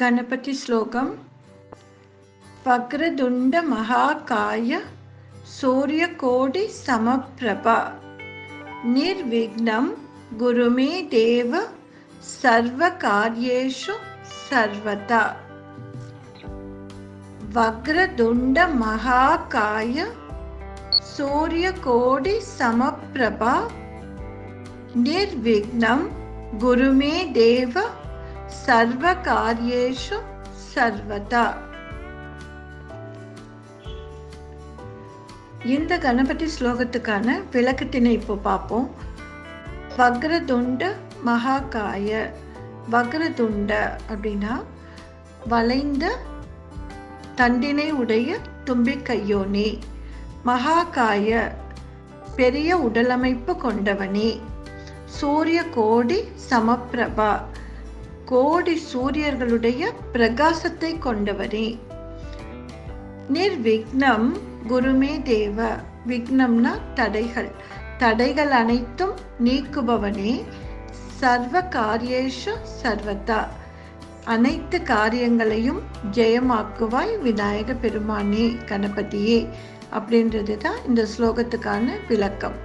गणपति श्लोकम वक्रतुंड महाकाय सूर्यकोटि समप्रभा निर्विघ्नं गुरु मे देव सर्वकार्येषु सर्वदा। वक्रतुंड महाकाय सूर्यकोटि समप्रभा निर्विघ्नं गुरु मे देव சர்வகாரியேஷு சர்வதா. இந்த கணபதி ஸ்லோகத்துக்கான விளக்கத்தினை இப்போ பார்ப்போம். வக்ரதுண்ட மகாகாய. வக்ரதுண்ட அப்படின்னா வளைந்த தண்டினை உடைய தும்பிக்கையோனே. மகாகாய பெரிய உடலமைப்பு கொண்டவனே. சூரிய கோடி சமப்பிரபா கோடி சூரியர்களுடைய பிரகாசத்தை கொண்டவரே. நிர்விக்னம் குருமே தேவ. விக்னம்னா தடைகள், தடைகள் அனைத்தும் நீக்குபவனே. சர்வ காரியேஷு சர்வதா அனைத்து காரியங்களையும் ஜெயமாக்குவாய் விநாயக பெருமானே, கணபதியே அப்படின்றது தான் இந்த ஸ்லோகத்துக்கான விளக்கம்.